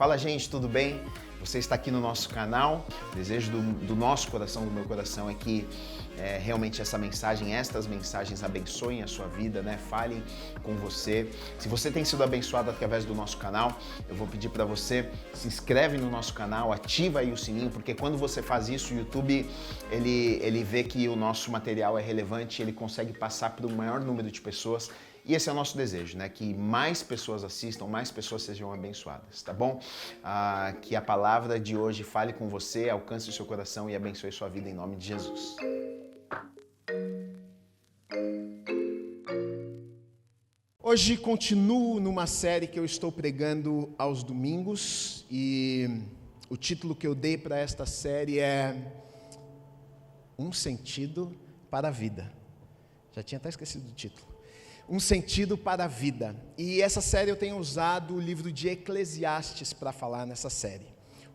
Fala, gente, tudo bem? Você está aqui no nosso canal. O desejo do nosso coração, do meu coração, é que realmente estas mensagens abençoem a sua vida, né? Falem com você. Se você tem sido abençoado através do nosso canal, eu vou pedir para você, se inscreve no nosso canal, ativa aí o sininho, porque quando você faz isso, o YouTube, ele vê que o nosso material é relevante, ele consegue passar para o maior número de pessoas. E esse é o nosso desejo, né? Que mais pessoas assistam, mais pessoas sejam abençoadas, tá bom? Que a palavra de hoje fale com você, alcance o seu coração e abençoe sua vida em nome de Jesus. Hoje continuo numa série que eu estou pregando aos domingos e o título que eu dei para esta série é Um Sentido para a Vida. Já tinha até esquecido do título. Um sentido para a vida. E essa série eu tenho usado o livro de Eclesiastes para falar nessa série.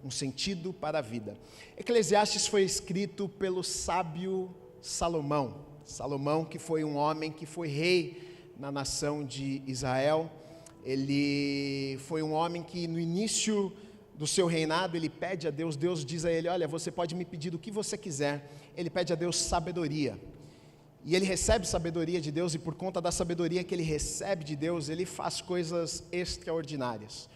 Um sentido para a vida. Eclesiastes foi escrito pelo sábio Salomão. Salomão, que foi um homem que foi rei na nação de Israel. Ele foi um homem que no início do seu reinado, ele pede a Deus, Deus diz a ele, olha, você pode me pedir o que você quiser. Ele pede a Deus sabedoria. E ele recebe sabedoria de Deus, e por conta da sabedoria que ele recebe de Deus, ele faz coisas extraordinárias.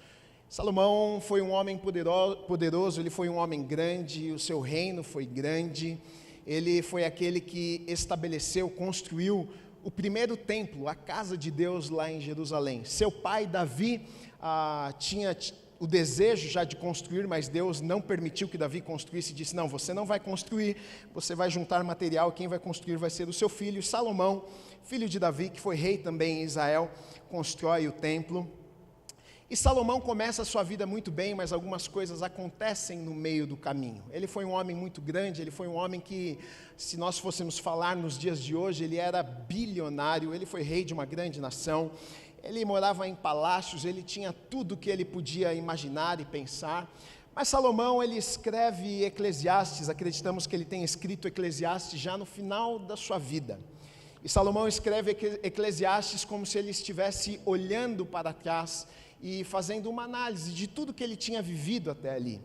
Salomão foi um homem poderoso, ele foi um homem grande, o seu reino foi grande, ele foi aquele que estabeleceu, construiu o primeiro templo, a casa de Deus lá em Jerusalém. Seu pai, Davi, tinha o desejo já de construir, mas Deus não permitiu que Davi construísse, disse, não, você não vai construir, você vai juntar material, quem vai construir vai ser o seu filho. Salomão, filho de Davi, que foi rei também em Israel, constrói o templo. E Salomão começa a sua vida muito bem, mas algumas coisas acontecem no meio do caminho. Ele foi um homem muito grande, ele foi um homem que, se nós fôssemos falar nos dias de hoje, ele era bilionário, ele foi rei de uma grande nação. Ele morava em palácios, ele tinha tudo que ele podia imaginar e pensar. Mas Salomão, ele escreve Eclesiastes, acreditamos que ele tenha escrito Eclesiastes já no final da sua vida. E Salomão escreve Eclesiastes como se ele estivesse olhando para trás e fazendo uma análise de tudo que ele tinha vivido até ali.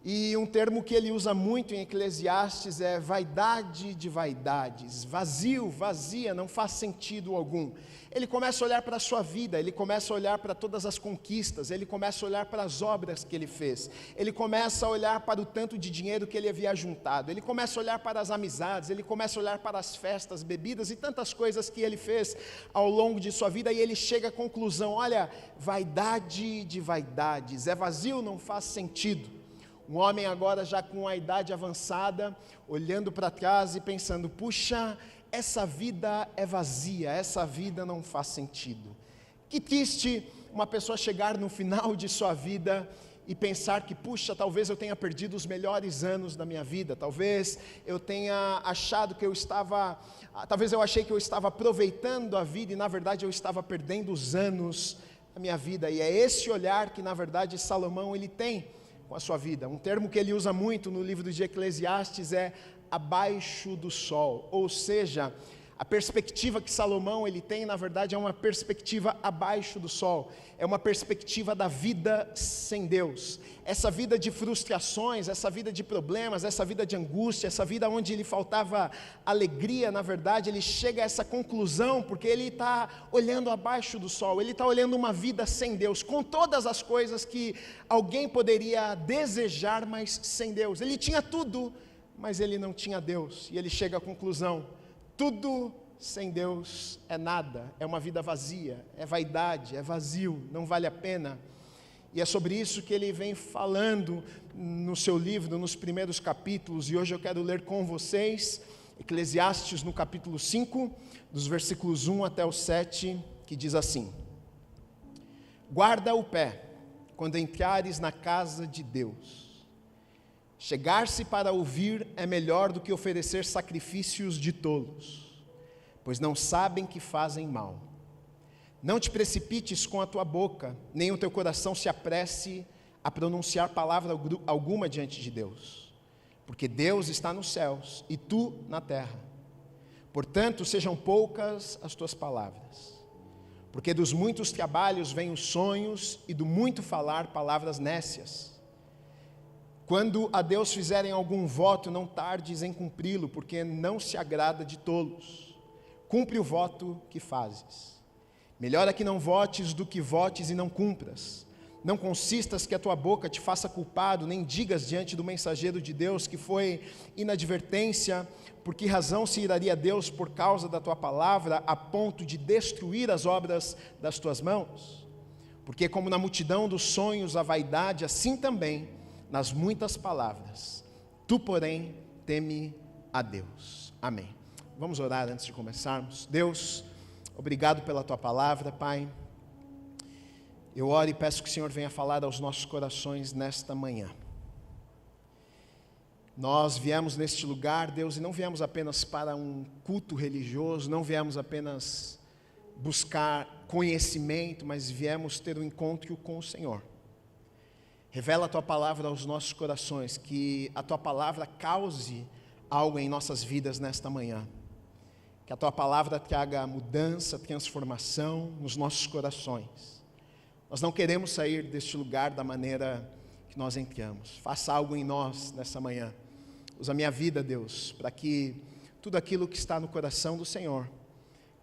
E um termo que ele usa muito em Eclesiastes é vaidade de vaidades, vazio, vazia, não faz sentido algum. Ele começa a olhar para a sua vida, ele começa a olhar para todas as conquistas, ele começa a olhar para as obras que ele fez, ele começa a olhar para o tanto de dinheiro que ele havia juntado, ele começa a olhar para as amizades, ele começa a olhar para as festas, bebidas e tantas coisas que ele fez ao longo de sua vida, e ele chega à conclusão, olha, vaidade de vaidades, é vazio, não faz sentido. Um homem agora já com a idade avançada, olhando para trás e pensando, puxa, essa vida é vazia, essa vida não faz sentido. Que triste uma pessoa chegar no final de sua vida e pensar que, puxa, talvez eu tenha perdido os melhores anos da minha vida, talvez eu tenha achado que talvez eu achei que eu estava aproveitando a vida e na verdade eu estava perdendo os anos da minha vida. E é esse olhar que na verdade Salomão ele tem com a sua vida. Um termo que ele usa muito no livro de Eclesiastes é abaixo do sol, ou seja, a perspectiva que Salomão ele tem, na verdade, é uma perspectiva abaixo do sol, é uma perspectiva da vida sem Deus, essa vida de frustrações, essa vida de problemas, essa vida de angústia, essa vida onde lhe faltava alegria, na verdade, ele chega a essa conclusão, porque ele está olhando abaixo do sol, ele está olhando uma vida sem Deus, com todas as coisas que alguém poderia desejar, mas sem Deus. Ele tinha tudo, mas ele não tinha Deus, e ele chega à conclusão, tudo sem Deus é nada, é uma vida vazia, é vaidade, é vazio, não vale a pena. E é sobre isso que ele vem falando no seu livro, nos primeiros capítulos, e hoje eu quero ler com vocês, Eclesiastes no capítulo 5, dos versículos 1 até o 7, que diz assim, guarda o pé, quando entrares na casa de Deus, chegar-se para ouvir é melhor do que oferecer sacrifícios de tolos, pois não sabem que fazem mal. Não te precipites com a tua boca, nem o teu coração se apresse a pronunciar palavra alguma diante de Deus, porque Deus está nos céus e tu na terra. Portanto, sejam poucas as tuas palavras. Porque dos muitos trabalhos vêm os sonhos, e do muito falar palavras nécias. Quando a Deus fizerem algum voto, não tardes em cumpri-lo, porque não se agrada de tolos. Cumpre o voto que fazes. Melhor é que não votes do que votes e não cumpras. Não consistas que a tua boca te faça culpado, nem digas diante do mensageiro de Deus que foi inadvertência, por que razão se iraria Deus por causa da tua palavra, a ponto de destruir as obras das tuas mãos? Porque como na multidão dos sonhos a vaidade, assim também nas muitas palavras. Tu, porém, teme a Deus. Amém. Vamos orar antes de começarmos. Deus, obrigado pela tua palavra, Pai. Eu oro e peço que o Senhor venha falar aos nossos corações nesta manhã. Nós viemos neste lugar, Deus, e não viemos apenas para um culto religioso, não viemos apenas buscar conhecimento, mas viemos ter um encontro com o Senhor. Revela a tua palavra aos nossos corações, que a tua palavra cause algo em nossas vidas nesta manhã. Que a tua palavra traga mudança, transformação nos nossos corações. Nós não queremos sair deste lugar da maneira que nós entramos. Faça algo em nós nessa manhã. Usa a minha vida, Deus, para que tudo aquilo que está no coração do Senhor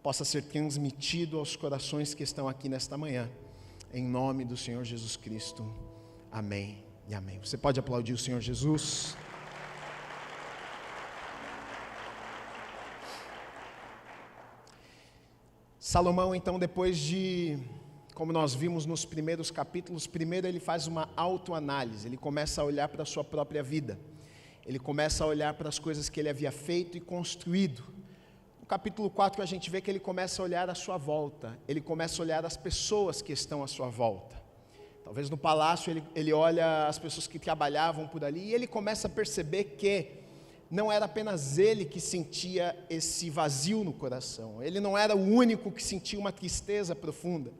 possa ser transmitido aos corações que estão aqui nesta manhã. Em nome do Senhor Jesus Cristo. Amém e amém. Você pode aplaudir o Senhor Jesus? Salomão, então, depois de, como nós vimos nos primeiros capítulos, primeiro ele faz uma autoanálise, ele começa a olhar para a sua própria vida, ele começa a olhar para as coisas que ele havia feito e construído. No capítulo 4 a gente vê que ele começa a olhar à sua volta, ele começa a olhar as pessoas que estão à sua volta. Talvez no palácio ele olha as pessoas que trabalhavam por ali e ele começa a perceber que não era apenas ele que sentia esse vazio no coração, ele não era o único que sentia uma tristeza profunda.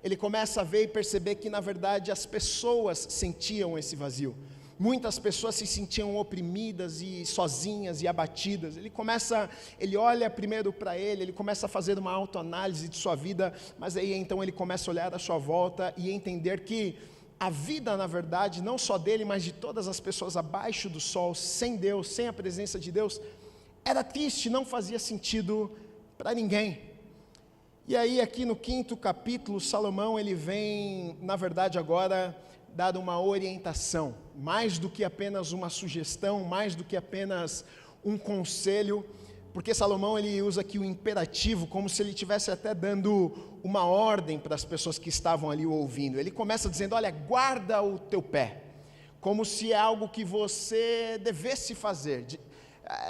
Ele começa a ver e perceber que na verdade as pessoas sentiam esse vazio. Muitas pessoas se sentiam oprimidas e sozinhas e abatidas. Ele olha primeiro para ele começa a fazer uma autoanálise de sua vida, mas aí então ele começa a olhar à sua volta e entender que a vida, na verdade, não só dele, mas de todas as pessoas abaixo do sol, sem Deus, sem a presença de Deus, era triste, não fazia sentido para ninguém. E aí aqui no 5º capítulo, Salomão, ele vem, na verdade agora, dar uma orientação, mais do que apenas uma sugestão, mais do que apenas um conselho, porque Salomão ele usa aqui o imperativo, como se ele estivesse até dando uma ordem para as pessoas que estavam ali ouvindo. Ele começa dizendo, olha, guarda o teu pé, como se é algo que você devesse fazer.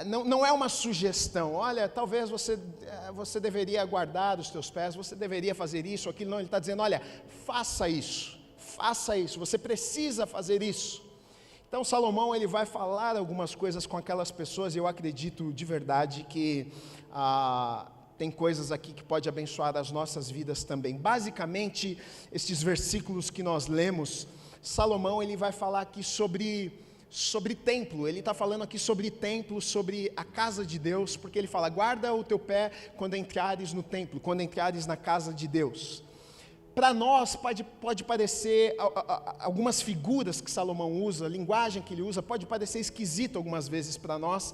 Não é uma sugestão, olha, talvez você deveria guardar os teus pés, você deveria fazer isso, aquilo. Não, ele está dizendo, olha, faça isso, você precisa fazer isso. Então Salomão ele vai falar algumas coisas com aquelas pessoas, e eu acredito de verdade que tem coisas aqui que pode abençoar as nossas vidas também. Basicamente, estes versículos que nós lemos, Salomão ele vai falar aqui sobre templo. Ele está falando aqui sobre templo, sobre a casa de Deus, porque ele fala, guarda o teu pé quando entrares no templo, quando entrares na casa de Deus. Para nós pode parecer, algumas figuras que Salomão usa, a linguagem que ele usa, pode parecer esquisito algumas vezes para nós.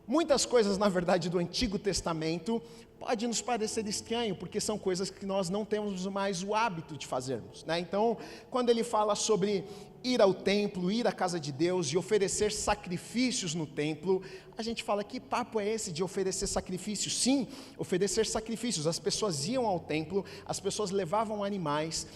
Muitas coisas, na verdade, do Antigo Testamento pode nos parecer estranho, porque são coisas que nós não temos mais o hábito de fazermos, né? Então, quando ele fala sobre ir ao templo, ir à casa de Deus e oferecer sacrifícios no templo, a gente fala, que papo é esse de oferecer sacrifícios? Sim, oferecer sacrifícios. As pessoas iam ao templo, as pessoas levavam animais,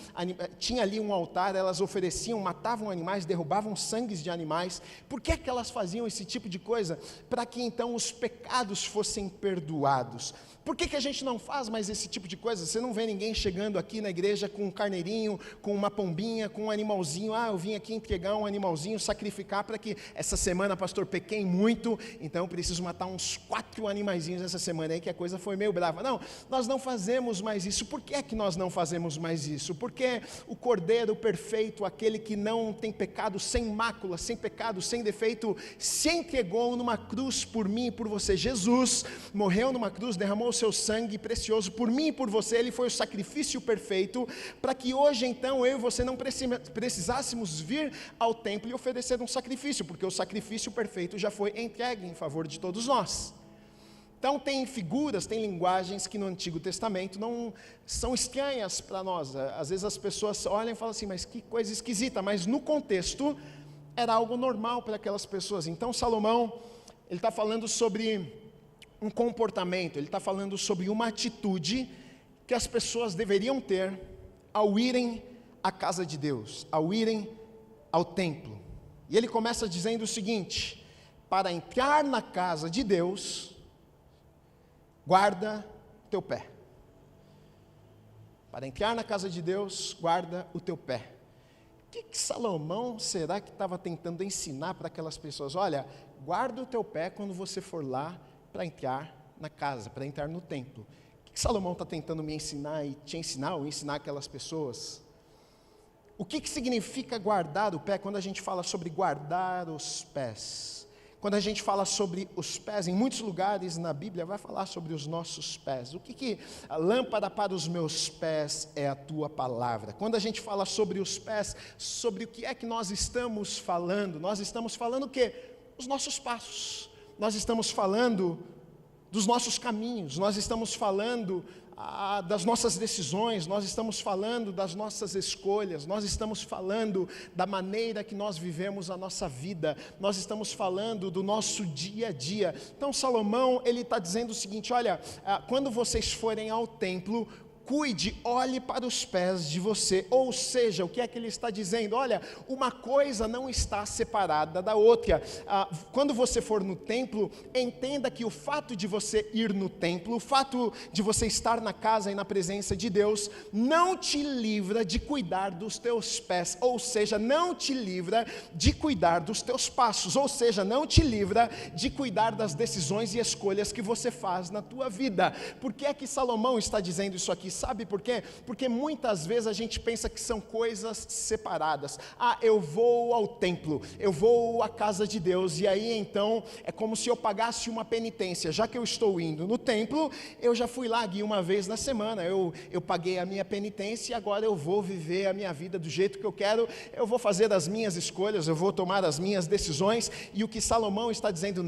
tinha ali um altar, elas ofereciam, matavam animais, derrubavam sangues de animais. Por que é que elas faziam esse tipo de coisa? Para que então os pecados fossem perdoados. Por que a gente não faz mais esse tipo de coisa? Você não vê ninguém chegando aqui na igreja com um carneirinho, com uma pombinha, com um animalzinho. Eu vim aqui entregar um animalzinho, sacrificar para que essa semana, pastor, pequei muito, então preciso matar uns 4 animaizinhos essa semana aí, que a coisa foi meio brava. Não, nós não fazemos mais isso. Por que é que nós não fazemos mais isso? Porque o Cordeiro perfeito, aquele que não tem pecado, sem mácula, sem pecado, sem defeito, se entregou numa cruz por mim e por você. Jesus morreu numa cruz, derramou o seu sangue precioso por mim e por você. Ele foi o sacrifício perfeito, para que hoje então eu e você não precisássemos vir ao templo e oferecer um sacrifício, porque o sacrifício perfeito já foi entregue em favor de todos nós. Então tem figuras, tem linguagens que no Antigo Testamento não são estranhas para nós. Às vezes as pessoas olham e falam assim, mas que coisa esquisita, mas no contexto era algo normal para aquelas pessoas. Então Salomão, ele está falando sobre um comportamento, ele está falando sobre uma atitude que as pessoas deveriam ter ao irem à casa de Deus, ao irem ao templo. E ele começa dizendo o seguinte: para entrar na casa de Deus, guarda o teu pé. Para entrar na casa de Deus, guarda o teu pé. O que Salomão será que estava tentando ensinar para aquelas pessoas? Olha, guarda o teu pé quando você for lá para entrar na casa, para entrar no templo. O que Salomão está tentando me ensinar e te ensinar, ou ensinar aquelas pessoas? O que significa guardar o pé quando a gente fala sobre guardar os pés? Quando a gente fala sobre os pés, em muitos lugares na Bíblia vai falar sobre os nossos pés. O que a lâmpada para os meus pés é a tua palavra. Quando a gente fala sobre os pés, sobre o que é que nós estamos falando? Nós estamos falando o quê? Os nossos passos. Nós estamos falando dos nossos caminhos. Nós estamos falando das nossas decisões, nós estamos falando das nossas escolhas, nós estamos falando da maneira que nós vivemos a nossa vida, nós estamos falando do nosso dia a dia. Então Salomão, ele está dizendo o seguinte: olha, quando vocês forem ao templo, cuide, olhe para os pés de você. Ou seja, o que é que ele está dizendo? Olha, uma coisa não está separada da outra. Quando você for no templo, entenda que o fato de você ir no templo, o fato de você estar na casa e na presença de Deus, não te livra de cuidar dos teus pés, ou seja, não te livra de cuidar dos teus passos, ou seja, não te livra de cuidar das decisões e escolhas que você faz na tua vida. Por que é que Salomão está dizendo isso aqui? Sabe por quê? Porque muitas vezes a gente pensa que são coisas separadas. Eu vou ao templo, eu vou à casa de Deus, e aí então é como se eu pagasse uma penitência. Já que eu estou indo no templo, eu já fui lá uma vez na semana, eu paguei a minha penitência e agora eu vou viver a minha vida do jeito que eu quero, eu vou fazer as minhas escolhas, eu vou tomar as minhas decisões. E o que Salomão está dizendo,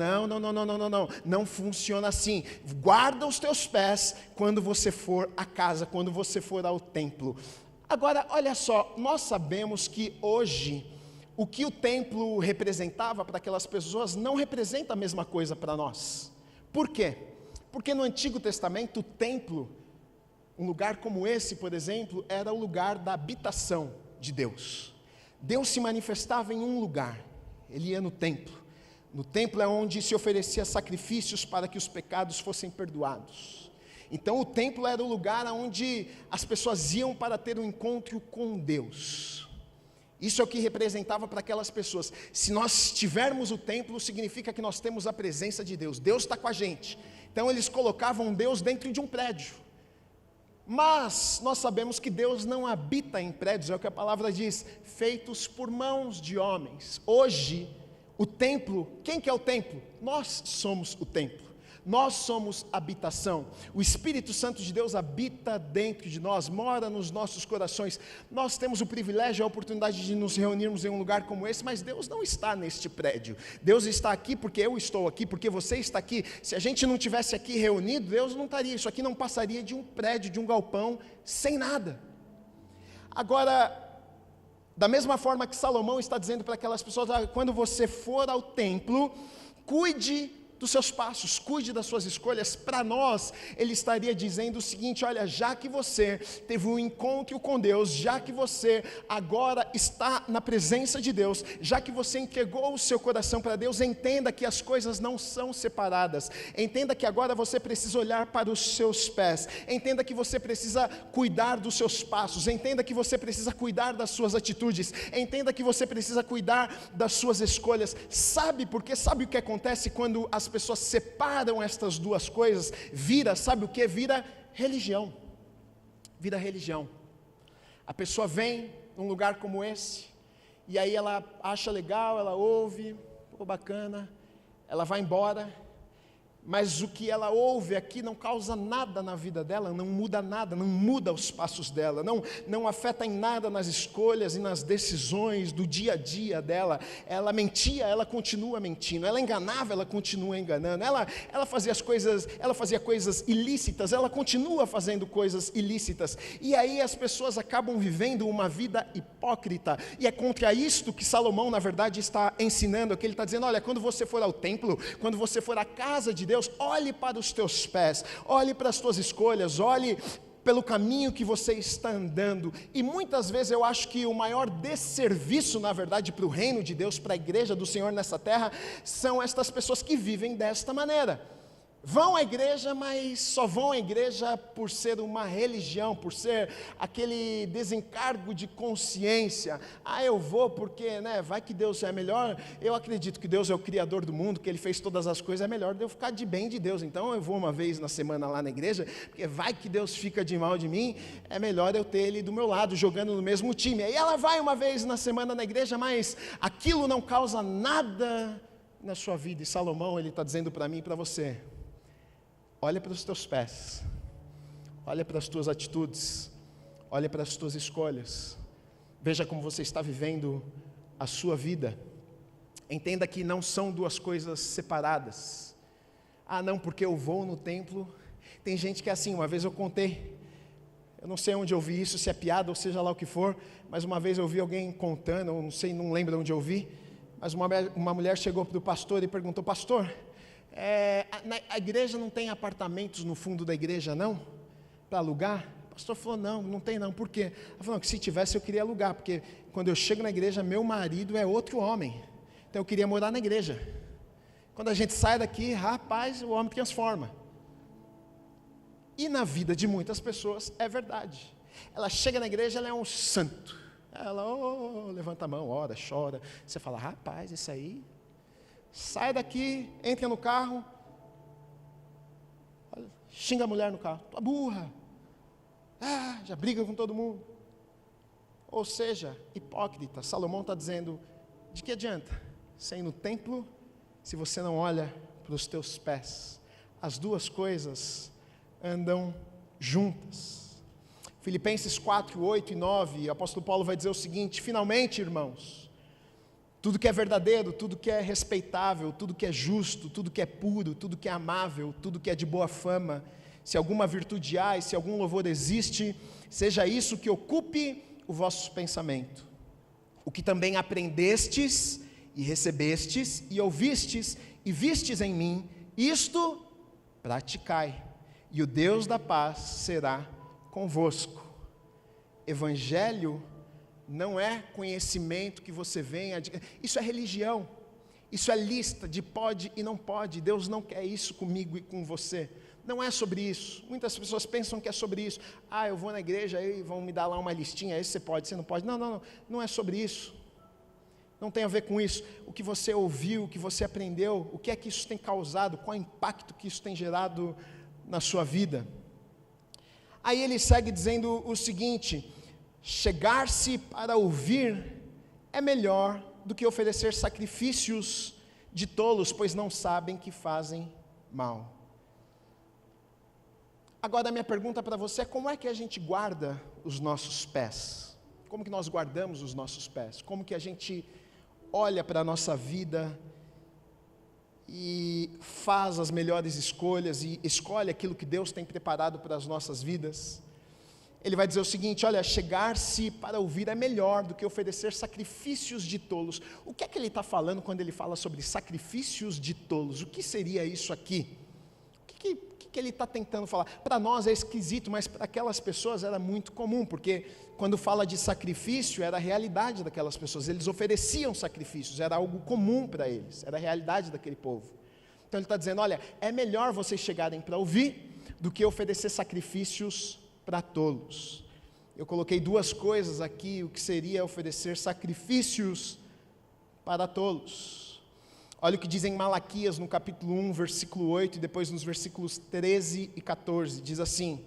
não funciona assim. Guarda os teus pés quando você for à casa, quando você for ao templo. Agora, olha só, nós sabemos que hoje, o que o templo representava para aquelas pessoas, não representa a mesma coisa para nós. Por quê? Porque no Antigo Testamento, o templo, um lugar como esse, por exemplo, era o lugar da habitação de Deus. Deus se manifestava em um lugar, ele ia no templo. No templo é onde se oferecia sacrifícios para que os pecados fossem perdoados. Então o templo era o lugar onde as pessoas iam para ter um encontro com Deus. Isso é o que representava para aquelas pessoas. Se nós tivermos o templo, significa que nós temos a presença de Deus. Deus está com a gente. Então eles colocavam Deus dentro de um prédio. Mas nós sabemos que Deus não habita em prédios, é o que a palavra diz, feitos por mãos de homens. Hoje, o templo, quem que é o templo? Nós somos o templo. Nós somos habitação. O Espírito Santo de Deus habita dentro de nós, mora nos nossos corações. Nós temos o privilégio, a oportunidade de nos reunirmos em um lugar como esse, mas Deus não está neste prédio. Deus está aqui porque eu estou aqui, porque você está aqui. Se a gente não tivesse aqui reunido, Deus não estaria. Isso aqui não passaria de um prédio, de um galpão, sem nada. Agora, da mesma forma que Salomão está dizendo para aquelas pessoas, quando você for ao templo, cuide dos seus passos, cuide das suas escolhas. Para nós, ele estaria dizendo o seguinte: olha, já que você teve um encontro com Deus, já que você agora está na presença de Deus, já que você entregou o seu coração para Deus, entenda que as coisas não são separadas, entenda que agora você precisa olhar para os seus pés, entenda que você precisa cuidar dos seus passos, entenda que você precisa cuidar das suas atitudes, entenda que você precisa cuidar das suas escolhas. Sabe por quê? Sabe o que acontece quando as pessoas separam estas duas coisas? Sabe o que? Vira religião. Vira religião. A pessoa vem num lugar como esse, e aí ela acha legal, ela ouve, bacana, ela vai embora, mas o que ela ouve aqui não causa nada na vida dela, não muda nada, não muda os passos dela, não afeta em nada nas escolhas e nas decisões do dia a dia dela. Ela mentia, ela continua mentindo, ela enganava, ela continua enganando, ela fazia coisas ilícitas, ela continua fazendo coisas ilícitas, e aí as pessoas acabam vivendo uma vida hipócrita, e é contra isto que Salomão na verdade está ensinando, que ele está dizendo, olha, quando você for ao templo, quando você for à casa de Deus, olhe para os teus pés, olhe para as tuas escolhas, olhe pelo caminho que você está andando. E muitas vezes eu acho que o maior desserviço, na verdade, para o reino de Deus, para a igreja do Senhor nessa terra, são estas pessoas que vivem desta maneira. Vão à igreja, mas só vão à igreja por ser uma religião, por ser aquele desencargo de consciência. Eu vou porque, vai que Deus é melhor, eu acredito que Deus é o Criador do mundo, que Ele fez todas as coisas, é melhor eu ficar de bem de Deus, então eu vou uma vez na semana lá na igreja, porque vai que Deus fica de mal de mim, é melhor eu ter Ele do meu lado, jogando no mesmo time. Aí ela vai uma vez na semana na igreja, mas aquilo não causa nada na sua vida, e Salomão, ele está dizendo para mim e para você, olha para os teus pés, olha para as tuas atitudes, olha para as tuas escolhas, veja como você está vivendo a sua vida. Entenda que não são duas coisas separadas. Não, porque eu vou no templo. Tem gente que é assim, uma vez eu contei, eu não sei onde eu vi isso, se é piada ou seja lá o que for, mas uma vez eu vi alguém contando, eu não sei, não lembro onde eu vi, mas uma mulher chegou para o pastor e perguntou, pastor, a igreja não tem apartamentos no fundo da igreja não? Para alugar? O pastor falou, não tem não, por quê? Ela falou, que se tivesse eu queria alugar, porque quando eu chego na igreja, meu marido é outro homem, então eu queria morar na igreja. Quando a gente sai daqui, rapaz, o homem transforma. E na vida de muitas pessoas é verdade. Ela chega na igreja, ela é um santo. Ela levanta a mão, ora, chora. Você fala, rapaz, isso aí... Sai daqui, entra no carro, xinga a mulher no carro, tua burra, já briga com todo mundo. Ou seja, hipócrita. Salomão está dizendo, de que adianta você ir no templo, se você não olha para os teus pés? As duas coisas andam juntas. Filipenses 4, 8 e 9, o apóstolo Paulo vai dizer o seguinte, finalmente, irmãos, tudo que é verdadeiro, tudo que é respeitável, tudo que é justo, tudo que é puro, tudo que é amável, tudo que é de boa fama, se alguma virtude há e se algum louvor existe, seja isso que ocupe o vosso pensamento. O que também aprendestes e recebestes e ouvistes e vistes em mim, isto praticai, e o Deus da paz será convosco. Evangelho não é conhecimento que você venha, isso é religião, isso é lista de pode e não pode. Deus não quer isso comigo e com você, não é sobre isso. Muitas pessoas pensam que é sobre isso. Eu vou na igreja, aí vão me dar lá uma listinha, aí você pode, você não pode. Não é sobre isso, não tem a ver com isso. O que você ouviu, o que você aprendeu, o que é que isso tem causado, qual é o impacto que isso tem gerado na sua vida. Aí ele segue dizendo o seguinte, chegar-se para ouvir é melhor do que oferecer sacrifícios de tolos, pois não sabem que fazem mal. Agora a minha pergunta para você é, como é que a gente guarda os nossos pés? Como que nós guardamos os nossos pés? Como que a gente olha para a nossa vida e faz as melhores escolhas e escolhe aquilo que Deus tem preparado para as nossas vidas? Ele vai dizer o seguinte, olha, chegar-se para ouvir é melhor do que oferecer sacrifícios de tolos. O que é que ele está falando quando ele fala sobre sacrifícios de tolos? O que seria isso aqui? O que ele está tentando falar? Para nós é esquisito, mas para aquelas pessoas era muito comum, porque quando fala de sacrifício, era a realidade daquelas pessoas, eles ofereciam sacrifícios, era algo comum para eles, era a realidade daquele povo. Então ele está dizendo, olha, é melhor vocês chegarem para ouvir do que oferecer sacrifícios para tolos. Eu coloquei duas coisas aqui, o que seria oferecer sacrifícios para tolos. Olha o que diz em Malaquias, no capítulo 1, versículo 8, e depois nos versículos 13 e 14, diz assim,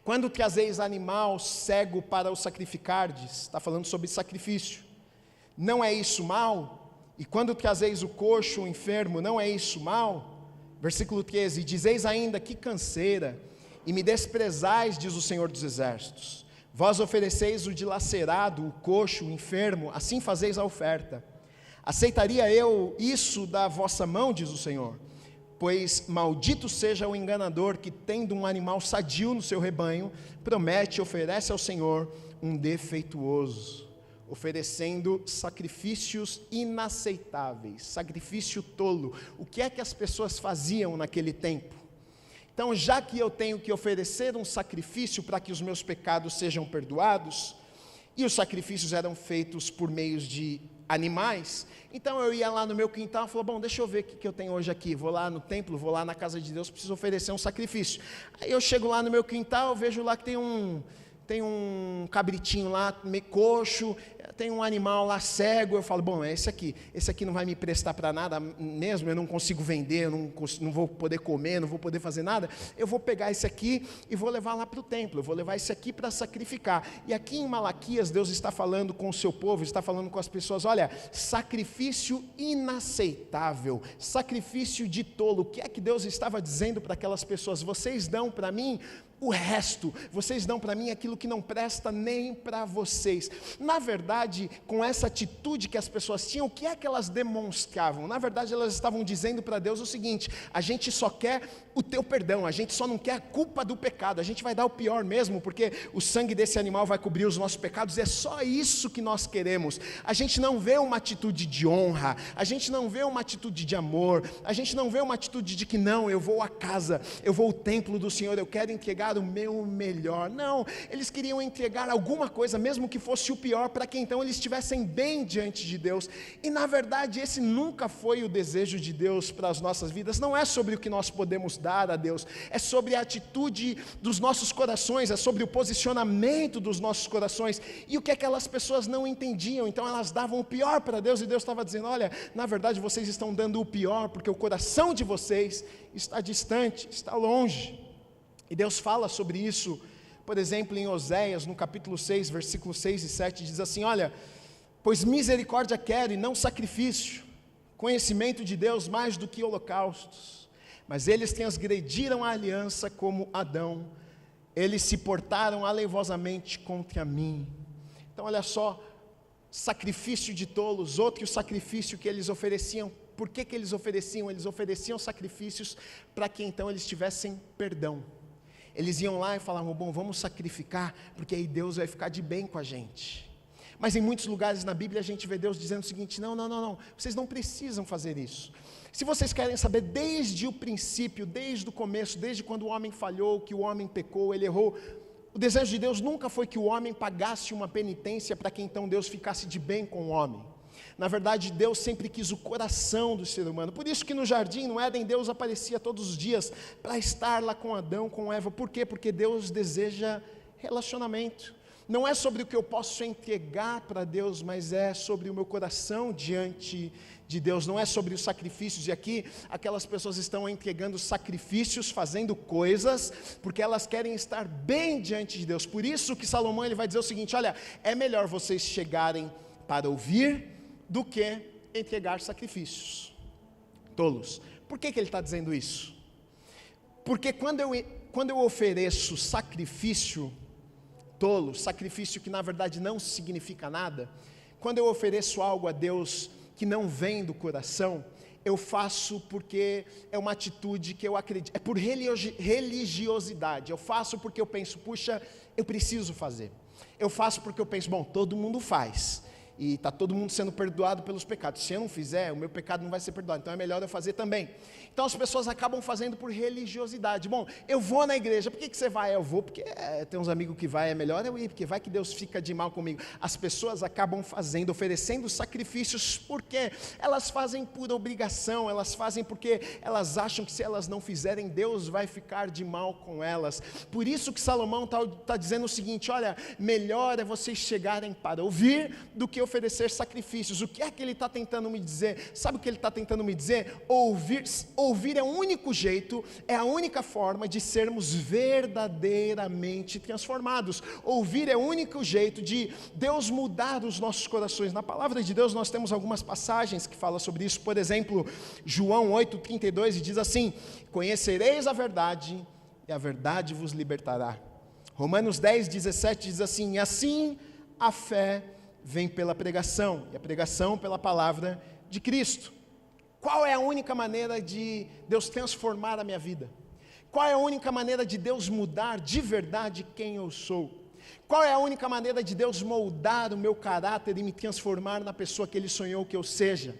quando trazeis animal cego para o sacrificardes, está falando sobre sacrifício, não é isso mal? E quando trazeis o coxo, o enfermo, não é isso mal? Versículo 13, dizeis ainda, que canseira, e me desprezais, diz o Senhor dos Exércitos. Vós ofereceis o dilacerado, o coxo, o enfermo, assim fazeis a oferta. Aceitaria eu isso da vossa mão, diz o Senhor? Pois maldito seja o enganador que, tendo um animal sadio no seu rebanho, promete e oferece ao Senhor um defeituoso, oferecendo sacrifícios inaceitáveis, sacrifício tolo. O que é que as pessoas faziam naquele tempo? Então, já que eu tenho que oferecer um sacrifício para que os meus pecados sejam perdoados, e os sacrifícios eram feitos por meios de animais, então eu ia lá no meu quintal e falava, bom, deixa eu ver o que eu tenho hoje aqui, vou lá no templo, vou lá na casa de Deus, preciso oferecer um sacrifício. Aí eu chego lá no meu quintal, vejo lá que tem um cabritinho lá, meio coxo, tem um animal lá cego, eu falo, bom, é esse aqui não vai me prestar para nada mesmo, eu não consigo vender, eu não vou poder comer, não vou poder fazer nada, eu vou pegar esse aqui e vou levar lá para o templo, eu vou levar esse aqui para sacrificar. E aqui em Malaquias, Deus está falando com o seu povo, está falando com as pessoas, olha, sacrifício inaceitável, sacrifício de tolo. O que é que Deus estava dizendo para aquelas pessoas? Vocês dão para mim o resto, vocês dão para mim aquilo que não presta nem para vocês. Na verdade, com essa atitude que as pessoas tinham, o que é que elas demonstravam? Na verdade, elas estavam dizendo para Deus o seguinte: a gente só quer o teu perdão, a gente só não quer a culpa do pecado, a gente vai dar o pior mesmo, porque o sangue desse animal vai cobrir os nossos pecados, é só isso que nós queremos. A gente não vê uma atitude de honra, a gente não vê uma atitude de amor, a gente não vê uma atitude de que não, eu vou à casa, eu vou ao templo do Senhor, eu quero entregar o meu melhor. Não, eles queriam entregar alguma coisa, mesmo que fosse o pior, para que então eles estivessem bem diante de Deus. E na verdade esse nunca foi o desejo de Deus para as nossas vidas. Não é sobre o que nós podemos dar a Deus, é sobre a atitude dos nossos corações, é sobre o posicionamento dos nossos corações. E o que aquelas pessoas não entendiam, então elas davam o pior para Deus, e Deus estava dizendo, olha, na verdade vocês estão dando o pior, porque o coração de vocês está distante, está longe. E Deus fala sobre isso, por exemplo, em Oséias, no capítulo 6, versículos 6 e 7, diz assim, olha, pois misericórdia quero e não sacrifício, conhecimento de Deus mais do que holocaustos, mas eles transgrediram a aliança como Adão, eles se portaram alevosamente contra mim. Então olha só, sacrifício de tolos, outro sacrifício que eles ofereciam. Por que eles ofereciam? Eles ofereciam sacrifícios para que então eles tivessem perdão. Eles iam lá e falavam, bom, vamos sacrificar, porque aí Deus vai ficar de bem com a gente. Mas em muitos lugares na Bíblia a gente vê Deus dizendo o seguinte, não, vocês não precisam fazer isso. Se vocês querem saber desde o princípio, desde o começo, desde quando o homem falhou, que o homem pecou, ele errou, o desejo de Deus nunca foi que o homem pagasse uma penitência para que então Deus ficasse de bem com o homem. Na verdade, Deus sempre quis o coração do ser humano. Por isso que no jardim, no Éden, Deus aparecia todos os dias para estar lá com Adão, com Eva. Por quê? Porque Deus deseja relacionamento. Não é sobre o que eu posso entregar para Deus, mas é sobre o meu coração diante de Deus. Não é sobre os sacrifícios. E aqui, aquelas pessoas estão entregando sacrifícios, fazendo coisas, porque elas querem estar bem diante de Deus. Por isso que Salomão ele vai dizer o seguinte, olha, é melhor vocês chegarem para ouvir do que entregar sacrifícios. Tolos. Por que ele está dizendo isso? Porque quando eu ofereço sacrifício tolo, sacrifício que na verdade não significa nada, quando eu ofereço algo a Deus que não vem do coração, eu faço porque é uma atitude que eu acredito, é por religiosidade, eu faço porque eu penso, puxa, eu preciso fazer, eu faço porque eu penso, bom, todo mundo faz, e está todo mundo sendo perdoado pelos pecados, se eu não fizer, o meu pecado não vai ser perdoado, então é melhor eu fazer também. Então as pessoas acabam fazendo por religiosidade. Bom, eu vou na igreja, por que você vai? Eu vou porque tem uns amigos que vai, é melhor eu ir, porque vai que Deus fica de mal comigo. As pessoas acabam fazendo, oferecendo sacrifícios, porque elas fazem por obrigação, elas fazem porque elas acham que se elas não fizerem, Deus vai ficar de mal com elas. Por isso que Salomão está dizendo o seguinte, olha, melhor é vocês chegarem para ouvir, do que oferecer sacrifícios. O que é que ele está tentando me dizer? Sabe o que ele está tentando me dizer? Ouvir é o único jeito, é a única forma de sermos verdadeiramente transformados. Ouvir é o único jeito de Deus mudar os nossos corações. Na palavra de Deus nós temos algumas passagens que falam sobre isso. Por exemplo, João 8,32, e diz assim: conhecereis a verdade, e a verdade vos libertará. Romanos 10,17 diz assim: e assim a fé vem pela pregação, e a pregação pela palavra de Cristo. Qual é a única maneira de Deus transformar a minha vida? Qual é a única maneira de Deus mudar de verdade quem eu sou? Qual é a única maneira de Deus moldar o meu caráter e me transformar na pessoa que Ele sonhou que eu seja?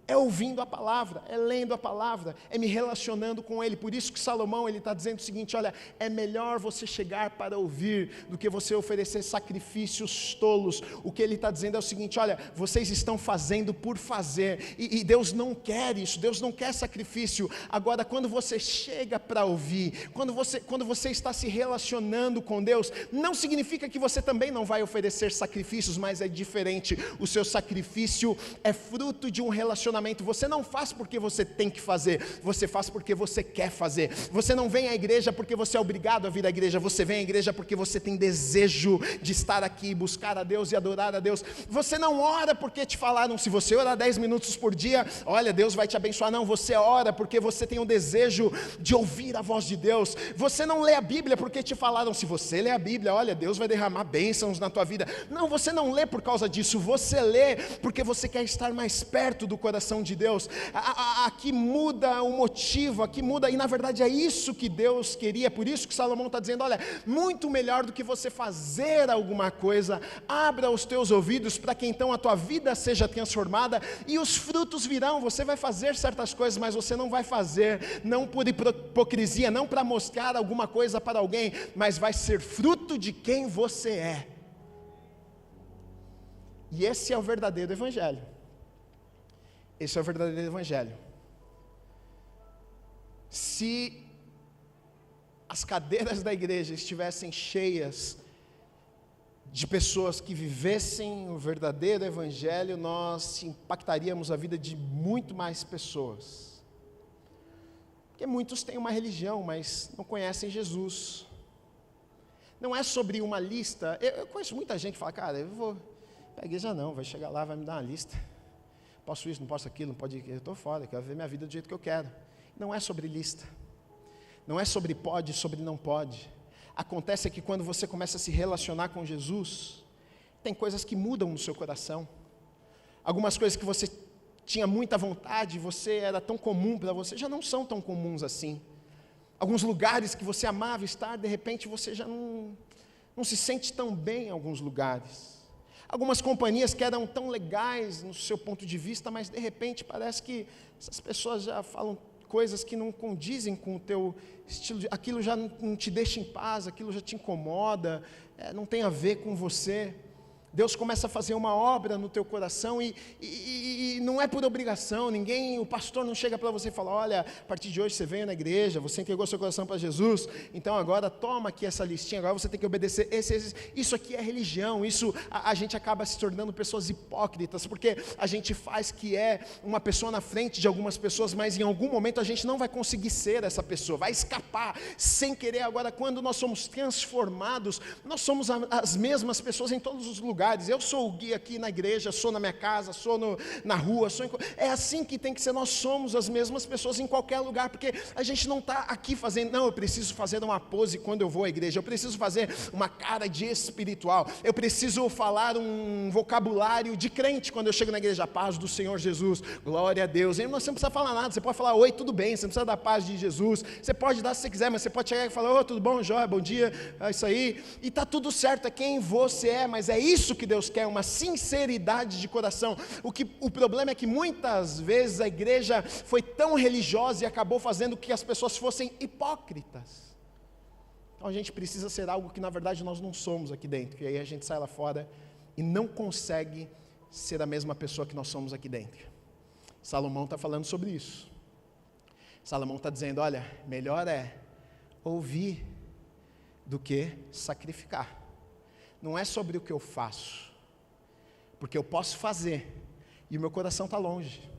É ouvindo a palavra, é lendo a palavra, é me relacionando com Ele. Por isso que Salomão, ele está dizendo o seguinte: olha, é melhor você chegar para ouvir do que você oferecer sacrifícios tolos. O que ele está dizendo é o seguinte: olha, vocês estão fazendo por fazer, e Deus não quer isso, Deus não quer sacrifício. Agora, quando você chega para ouvir, quando você está se relacionando com Deus, não significa que você também não vai oferecer sacrifícios, mas é diferente. O seu sacrifício é fruto de um relacionamento. Você não faz porque você tem que fazer, você faz porque você quer fazer. Você não vem à igreja porque você é obrigado a vir à igreja, você vem à igreja porque você tem desejo de estar aqui, buscar a Deus e adorar a Deus. Você não ora porque te falaram, se você orar 10 minutos por dia, olha, Deus vai te abençoar. Não, você ora porque você tem o desejo de ouvir a voz de Deus. Você não lê a Bíblia porque te falaram, se você lê a Bíblia, olha, Deus vai derramar bênçãos na tua vida. Não, você não lê por causa disso, você lê porque você quer estar mais perto do coração de Deus. Aqui muda o motivo, aqui muda, e na verdade é isso que Deus queria. Por isso que Salomão está dizendo: olha, muito melhor do que você fazer alguma coisa, abra os teus ouvidos para que então a tua vida seja transformada e os frutos virão. Você vai fazer certas coisas, mas você não vai fazer não por hipocrisia, não para mostrar alguma coisa para alguém, mas vai ser fruto de quem você é. E esse é o verdadeiro evangelho. Esse é o verdadeiro evangelho. Se as cadeiras da igreja estivessem cheias de pessoas que vivessem o verdadeiro evangelho, nós impactaríamos a vida de muito mais pessoas. Porque muitos têm uma religião, mas não conhecem Jesus. Não é sobre uma lista. Eu conheço muita gente que fala: cara, eu vou para a igreja não, vai chegar lá, vai me dar uma lista. Posso isso, não posso aquilo, não pode, eu estou fora, eu quero viver minha vida do jeito que eu quero. Não é sobre lista, não é sobre pode, sobre não pode. Acontece que quando você começa a se relacionar com Jesus, tem coisas que mudam no seu coração. Algumas coisas que você tinha muita vontade, você era tão comum para você, já não são tão comuns assim. Alguns lugares que você amava estar, de repente você já não se sente tão bem em alguns lugares. Algumas companhias que eram tão legais no seu ponto de vista, mas de repente parece que essas pessoas já falam coisas que não condizem com o teu estilo, aquilo já não te deixa em paz, aquilo já te incomoda, não tem a ver com você. Deus começa a fazer uma obra no teu coração e não é por obrigação, o pastor não chega para você e fala: olha, a partir de hoje você veio na igreja, você entregou seu coração para Jesus, então agora toma aqui essa listinha, agora você tem que obedecer, isso aqui é religião, a gente acaba se tornando pessoas hipócritas, porque a gente faz que é uma pessoa na frente de algumas pessoas, mas em algum momento a gente não vai conseguir ser essa pessoa, vai escapar sem querer. Agora, quando nós somos transformados, nós somos as mesmas pessoas em todos os lugares. Eu sou o guia aqui na igreja, sou na minha casa, sou na rua, é assim que tem que ser. Nós somos as mesmas pessoas em qualquer lugar, porque a gente não está aqui fazendo, não, eu preciso fazer uma pose quando eu vou à igreja, eu preciso fazer uma cara de espiritual, eu preciso falar um vocabulário de crente quando eu chego na igreja: a paz do Senhor Jesus, glória a Deus. E você não precisa falar nada, você pode falar: oi, tudo bem, você não precisa dar paz de Jesus, você pode dar se você quiser, mas você pode chegar e falar: tudo bom, Jóia, bom dia, é isso aí, e está tudo certo, é quem você é. Mas é isso que Deus quer, uma sinceridade de coração. O problema é que muitas vezes a igreja foi tão religiosa e acabou fazendo que as pessoas fossem hipócritas. Então a gente precisa ser algo que na verdade nós não somos aqui dentro, e aí a gente sai lá fora e não consegue ser a mesma pessoa que nós somos aqui dentro. Salomão está falando sobre isso. Salomão está dizendo: olha, melhor é ouvir do que sacrificar. Não é sobre o que eu faço, Porque eu posso fazer e o meu coração está longe.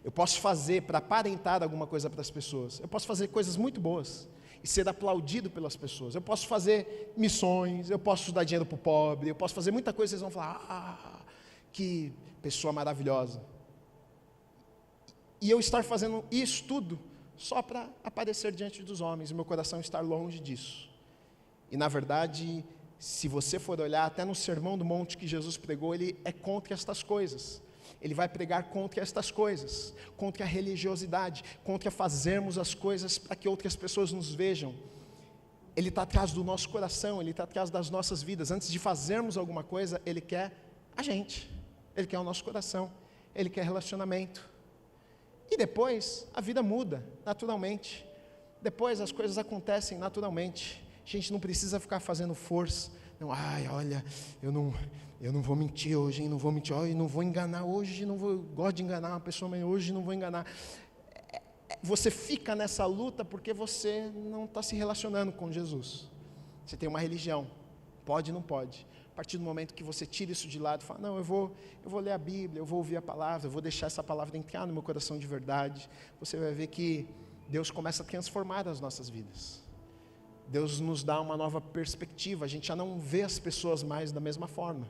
Eu posso fazer para aparentar alguma coisa para as pessoas. Eu posso fazer coisas muito boas e ser aplaudido pelas pessoas. Eu posso fazer missões, eu posso dar dinheiro para o pobre, eu posso fazer muita coisa, vocês vão falar, que pessoa maravilhosa. E eu estar fazendo isso tudo só para aparecer diante dos homens, e meu coração estar longe disso. E na verdade, se você for olhar até no Sermão do Monte que Jesus pregou, ele é contra estas coisas. Ele vai pregar contra estas coisas, contra a religiosidade, contra fazermos as coisas para que outras pessoas nos vejam. Ele está atrás do nosso coração, ele está atrás das nossas vidas. Antes de fazermos alguma coisa, ele quer a gente, ele quer o nosso coração, ele quer relacionamento. E depois a vida muda naturalmente, depois as coisas acontecem naturalmente. A gente não precisa ficar fazendo força. Não, olha, eu não vou mentir hoje, hein? Não vou mentir, eu não vou enganar hoje, eu gosto de enganar uma pessoa, mas hoje não vou enganar. Você fica nessa luta porque você não está se relacionando com Jesus. Você tem uma religião, pode ou não pode. A partir do momento que você tira isso de lado e fala, não, eu vou ler a Bíblia, eu vou ouvir a palavra, eu vou deixar essa palavra entrar no meu coração de verdade, você vai ver que Deus começa a transformar as nossas vidas. Deus nos dá uma nova perspectiva, a gente já não vê as pessoas mais da mesma forma,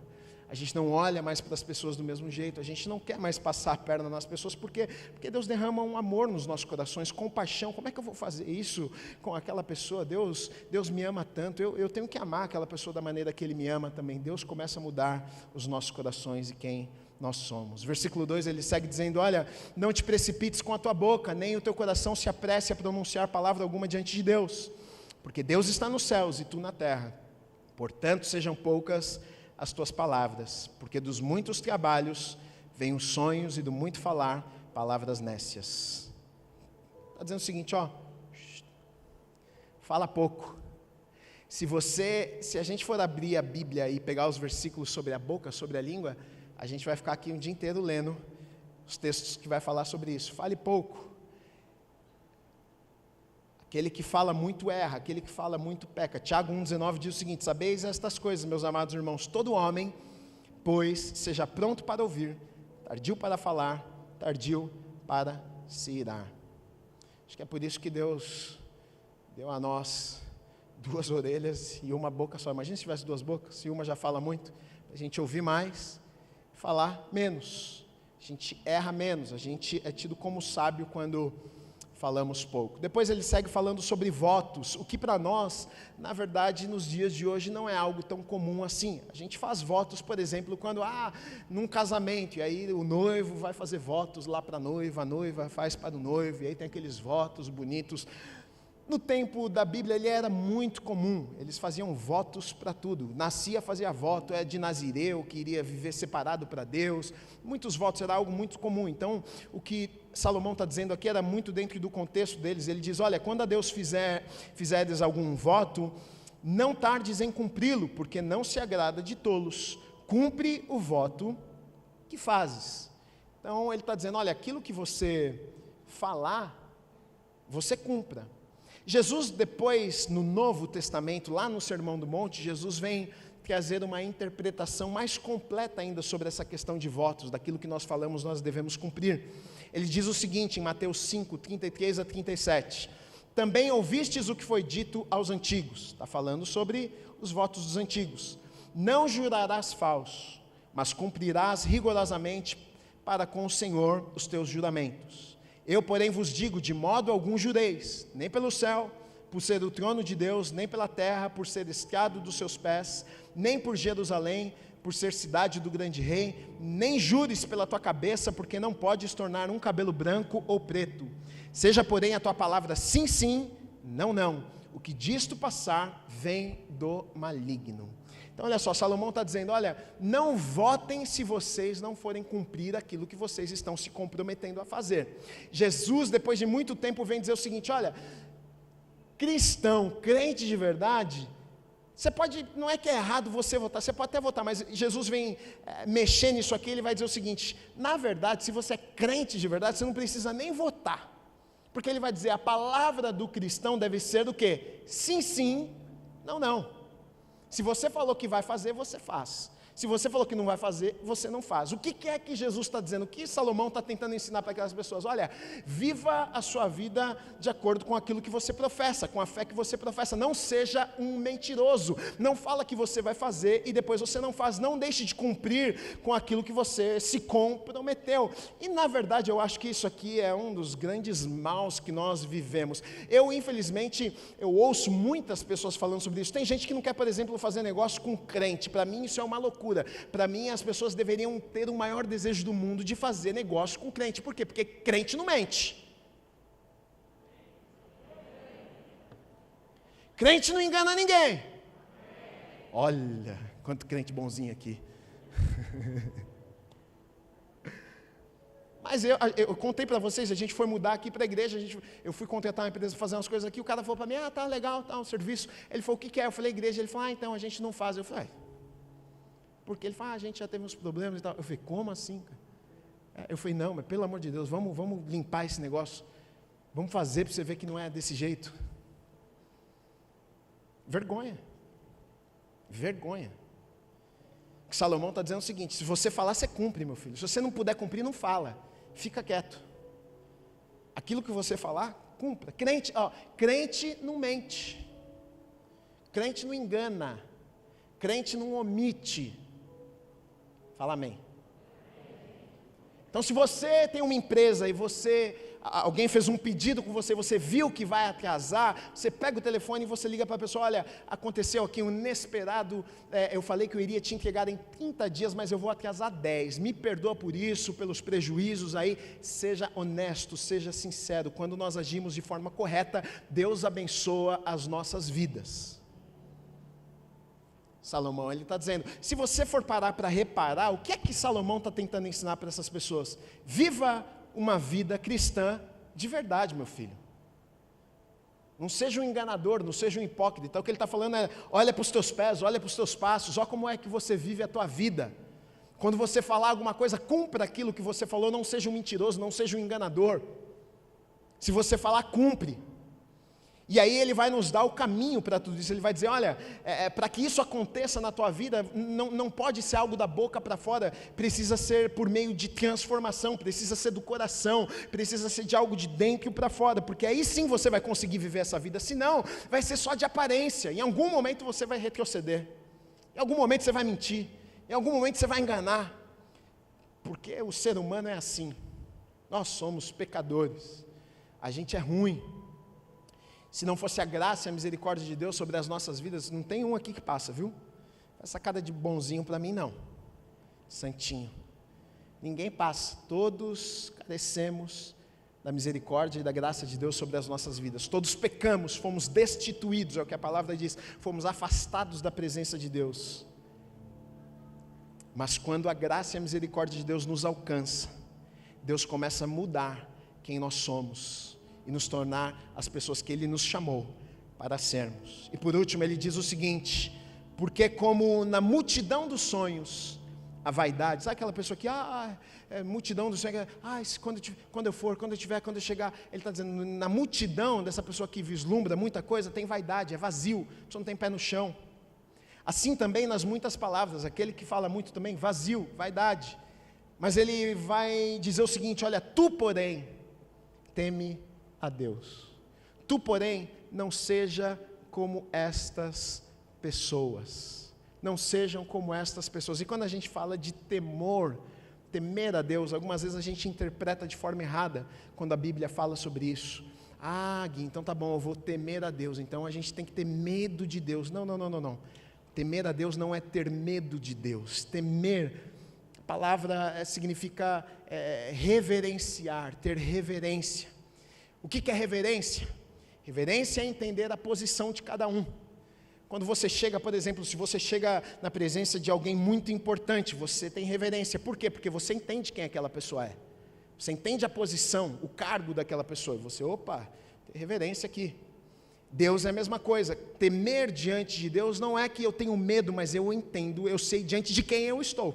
a gente não olha mais para as pessoas do mesmo jeito, a gente não quer mais passar a perna nas pessoas, porque Deus derrama um amor nos nossos corações, compaixão. Como é que eu vou fazer isso com aquela pessoa? Deus me ama tanto, eu tenho que amar aquela pessoa da maneira que Ele me ama também. Deus começa a mudar os nossos corações e quem nós somos. Versículo 2, ele segue dizendo, olha, não te precipites com a tua boca, nem o teu coração se apresse a pronunciar palavra alguma diante de Deus, porque Deus está nos céus e tu na terra, portanto sejam poucas as tuas palavras, porque dos muitos trabalhos vêm os sonhos e do muito falar, palavras nécias. Está dizendo o seguinte, fala pouco. Se a gente for abrir a Bíblia e pegar os versículos sobre a boca, sobre a língua, a gente vai ficar aqui um dia inteiro lendo os textos que vai falar sobre isso. Fale pouco. Aquele que fala muito erra, aquele que fala muito peca. Tiago 1,19 diz o seguinte, sabeis estas coisas, meus amados irmãos, todo homem, pois, seja pronto para ouvir, tardio para falar, tardio para se irar. Acho que é por isso que Deus deu a nós 2 orelhas e uma boca só. Imagina se tivesse 2 bocas, se uma já fala muito, a gente ouvir mais, falar menos. A gente erra menos, a gente é tido como sábio quando falamos pouco. Depois ele segue falando sobre votos, o que para nós, na verdade, nos dias de hoje não é algo tão comum assim. A gente faz votos, por exemplo, quando, num casamento, e aí o noivo vai fazer votos lá para a noiva faz para o noivo, e aí tem aqueles votos bonitos. No tempo da Bíblia ele era muito comum, eles faziam votos para tudo, nascia, fazia voto, de nazireu, que iria viver separado para Deus, muitos votos, era algo muito comum. Então o que Salomão está dizendo aqui era muito dentro do contexto deles. Ele diz, olha, quando a Deus fizerdes algum voto, não tardes em cumpri-lo, porque não se agrada de tolos, cumpre o voto que fazes. Então ele está dizendo, olha, aquilo que você falar, você cumpra. Jesus depois, no Novo Testamento, lá no Sermão do Monte, Jesus vem trazer uma interpretação mais completa ainda sobre essa questão de votos, daquilo que nós falamos, nós devemos cumprir. Ele diz o seguinte, em Mateus 5, 33 a 37, também ouvistes o que foi dito aos antigos, está falando sobre os votos dos antigos, não jurarás falso, mas cumprirás rigorosamente para com o Senhor os teus juramentos. Eu, porém, vos digo, de modo algum jureis, nem pelo céu, por ser o trono de Deus, nem pela terra, por ser estrado dos seus pés, nem por Jerusalém, por ser cidade do grande rei, nem jures pela tua cabeça, porque não podes tornar um cabelo branco ou preto. Seja, porém, a tua palavra sim, sim, não, não. O que disto passar vem do maligno. Então olha só, Salomão está dizendo, olha, não votem se vocês não forem cumprir aquilo que vocês estão se comprometendo a fazer. Jesus, depois de muito tempo, vem dizer o seguinte, olha, cristão, crente de verdade, você pode, não é que é errado você votar, você pode até votar, mas Jesus vem mexer nisso aqui, ele vai dizer o seguinte, na verdade, se você é crente de verdade, você não precisa nem votar, porque ele vai dizer, a palavra do cristão deve ser o quê? Sim, sim, não, não. Se você falou que vai fazer, você faz. Se você falou que não vai fazer, você não faz. O que é que Jesus está dizendo? O que Salomão está tentando ensinar para aquelas pessoas? Olha, viva a sua vida de acordo com aquilo que você professa, com a fé que você professa. Não seja um mentiroso. Não fala que você vai fazer e depois você não faz. Não deixe de cumprir com aquilo que você se comprometeu. E na verdade eu acho que isso aqui é um dos grandes maus que nós vivemos. Infelizmente, eu ouço muitas pessoas falando sobre isso. Tem gente que não quer, por exemplo, fazer negócio com crente. Para mim isso é uma loucura. Para mim, as pessoas deveriam ter o maior desejo do mundo de fazer negócio com crente. Por quê? Porque crente não mente. Crente não engana ninguém. Olha, quanto crente bonzinho aqui. Mas eu contei para vocês, a gente foi mudar aqui para a igreja, eu fui contratar uma empresa para fazer umas coisas aqui, o cara falou para mim, tá legal, tá um serviço. Ele falou, o que é? Eu falei, igreja. Ele falou, então a gente não faz. Eu falei, porque ele falou, a gente já teve uns problemas e tal. Eu falei, como assim, cara? Eu falei, não, mas pelo amor de Deus, vamos limpar esse negócio. Vamos fazer para você ver que não é desse jeito. Vergonha. Vergonha. O Salomão está dizendo o seguinte, se você falar, você cumpre, meu filho. Se você não puder cumprir, não fala. Fica quieto. Aquilo que você falar, cumpra. Crente não mente. Crente não engana. Crente não omite. Fala amém. Então, se você tem uma empresa e alguém fez um pedido com você, você viu que vai atrasar, você pega o telefone e você liga para a pessoa, olha, aconteceu aqui um inesperado, eu falei que eu iria te entregar em 30 dias, mas eu vou atrasar 10, me perdoa por isso, pelos prejuízos aí, seja honesto, seja sincero, quando nós agimos de forma correta, Deus abençoa as nossas vidas. Salomão, ele está dizendo, se você for parar para reparar, o que é que Salomão está tentando ensinar para essas pessoas? Viva uma vida cristã de verdade, meu filho. Não seja um enganador, não seja um hipócrita. O que ele está falando é, olha para os teus pés, olha para os teus passos, olha como é que você vive a tua vida. Quando você falar alguma coisa, cumpra aquilo que você falou, não seja um mentiroso, não seja um enganador. Se você falar, cumpre. E aí ele vai nos dar o caminho para tudo isso, ele vai dizer, olha, para que isso aconteça na tua vida, não pode ser algo da boca para fora, precisa ser por meio de transformação, precisa ser do coração, precisa ser de algo de dentro para fora, porque aí sim você vai conseguir viver essa vida, senão vai ser só de aparência, em algum momento você vai retroceder, em algum momento você vai mentir, em algum momento você vai enganar, porque o ser humano é assim, nós somos pecadores, a gente é ruim. Se não fosse a graça e a misericórdia de Deus sobre as nossas vidas, não tem um aqui que passa, viu? Essa cara de bonzinho para mim não, santinho, ninguém passa, todos carecemos da misericórdia e da graça de Deus sobre as nossas vidas, todos pecamos, fomos destituídos, é o que a palavra diz, fomos afastados da presença de Deus, mas quando a graça e a misericórdia de Deus nos alcança, Deus começa a mudar quem nós somos, e nos tornar as pessoas que Ele nos chamou para sermos. E por último ele diz o seguinte, porque como na multidão dos sonhos, a vaidade, sabe aquela pessoa que, multidão dos sonhos, quando eu chegar, ele está dizendo, na multidão dessa pessoa que vislumbra muita coisa, tem vaidade, é vazio, a pessoa não tem pé no chão. Assim também nas muitas palavras, aquele que fala muito também, vazio, vaidade. Mas ele vai dizer o seguinte, olha, tu porém, teme a Deus. Tu, porém, não seja como estas pessoas. Não sejam como estas pessoas. E quando a gente fala de temor, temer a Deus, algumas vezes a gente interpreta de forma errada quando a Bíblia fala sobre isso. Gui, então tá bom, eu vou temer a Deus. Então a gente tem que ter medo de Deus. Não. Temer a Deus não é ter medo de Deus. Temer, a palavra significa reverenciar, ter reverência. O que é reverência? Reverência é entender a posição de cada um. Quando você chega, por exemplo, se você chega na presença de alguém muito importante, você tem reverência. Por quê? Porque você entende quem aquela pessoa é. Você entende a posição, o cargo daquela pessoa. E você, tem reverência aqui. Deus é a mesma coisa. Temer diante de Deus não é que eu tenho medo, mas eu entendo, eu sei diante de quem eu estou.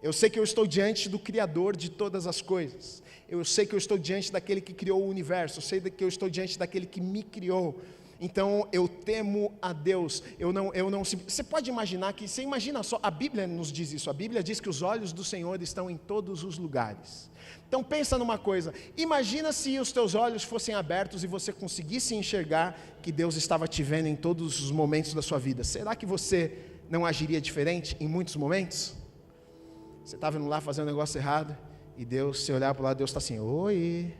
Eu sei que eu estou diante do Criador de todas as coisas. Eu sei que eu estou diante daquele que criou o universo. Eu sei que eu estou diante daquele que me criou. Então eu temo a Deus. Você pode imaginar que, você imagina só, a Bíblia nos diz isso, a Bíblia diz que os olhos do Senhor estão em todos os lugares. Então pensa numa coisa, imagina se os teus olhos fossem abertos e você conseguisse enxergar que Deus estava te vendo em todos os momentos da sua vida. Será que você não agiria diferente em muitos momentos? Você estava indo lá fazer um negócio errado e Deus, você olhar para o lado, Deus está assim, oi,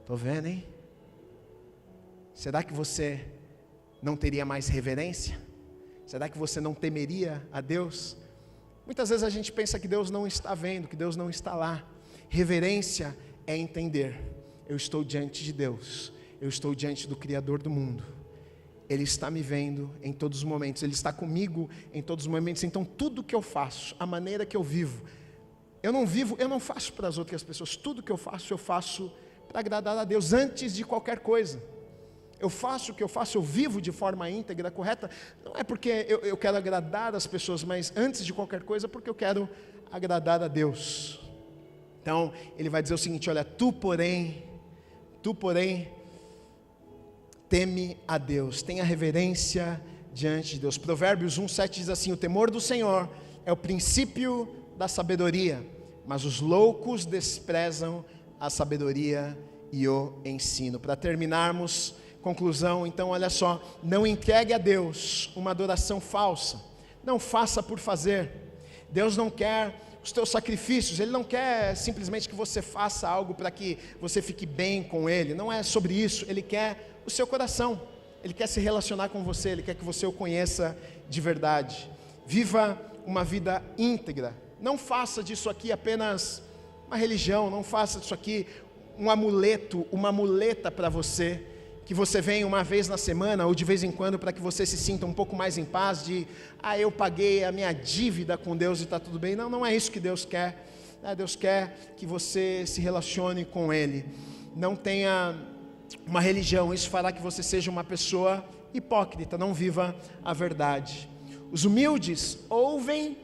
estou vendo, hein? Será que você não teria mais reverência? Será que você não temeria a Deus? Muitas vezes a gente pensa que Deus não está vendo, que Deus não está lá. Reverência é entender, eu estou diante de Deus, eu estou diante do Criador do mundo. Ele está me vendo em todos os momentos, Ele está comigo em todos os momentos. Então tudo que eu faço, a maneira que eu vivo, eu não faço para as outras pessoas. Tudo que eu faço para agradar a Deus antes de qualquer coisa. Eu faço o que eu faço, eu vivo de forma íntegra, correta, não é porque eu quero agradar as pessoas, mas antes de qualquer coisa, porque eu quero agradar a Deus. Então, ele vai dizer o seguinte, olha, tu porém, teme a Deus, tenha reverência diante de Deus. Provérbios 1:7 diz assim, o temor do Senhor é o princípio da sabedoria, mas os loucos desprezam a sabedoria e o ensino. Para terminarmos, conclusão, então olha só, não entregue a Deus uma adoração falsa, não faça por fazer. Deus não quer os teus sacrifícios, Ele não quer simplesmente que você faça algo para que você fique bem com Ele, não é sobre isso. Ele quer o seu coração, Ele quer se relacionar com você, Ele quer que você o conheça de verdade. Viva uma vida íntegra, não faça disso aqui apenas uma religião, não faça disso aqui um amuleto, uma muleta para você, que você vem uma vez na semana ou de vez em quando para que você se sinta um pouco mais em paz eu paguei a minha dívida com Deus e está tudo bem. Não é isso que Deus quer. Deus quer que você se relacione com Ele. Não tenha uma religião, isso fará que você seja uma pessoa hipócrita, não viva a verdade. Os humildes ouvem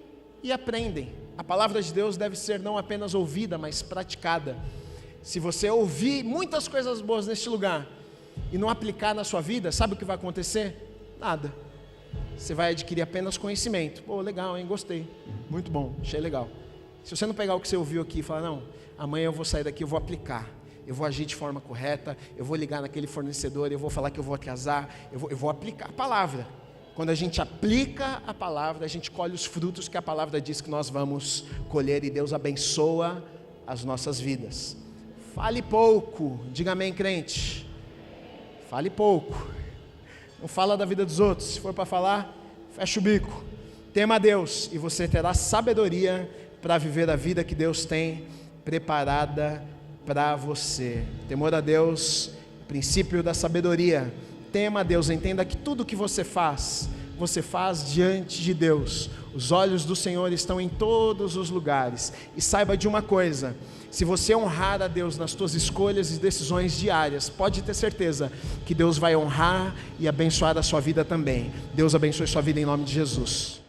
e aprendem. A palavra de Deus deve ser não apenas ouvida, mas praticada. Se você ouvir muitas coisas boas neste lugar e não aplicar na sua vida, sabe o que vai acontecer? Nada. Você vai adquirir apenas conhecimento. Pô, legal, hein? Gostei. Muito bom, achei legal. Se você não pegar o que você ouviu aqui e falar, não, amanhã eu vou sair daqui, eu vou aplicar, eu vou agir de forma correta, eu vou ligar naquele fornecedor, eu vou falar que eu vou atrasar, eu vou aplicar a palavra. Quando a gente aplica a palavra, a gente colhe os frutos que a palavra diz que nós vamos colher, e Deus abençoa as nossas vidas. Fale pouco, diga amém, crente. Fale pouco, não fala da vida dos outros. Se for para falar, fecha o bico. Tema a Deus e você terá sabedoria para viver a vida que Deus tem preparada para você. Temor a Deus, princípio da sabedoria. Tema a Deus, entenda que tudo que você faz diante de Deus. Os olhos do Senhor estão em todos os lugares. E saiba de uma coisa, se você honrar a Deus nas suas escolhas e decisões diárias, pode ter certeza que Deus vai honrar e abençoar a sua vida também. Deus abençoe sua vida em nome de Jesus.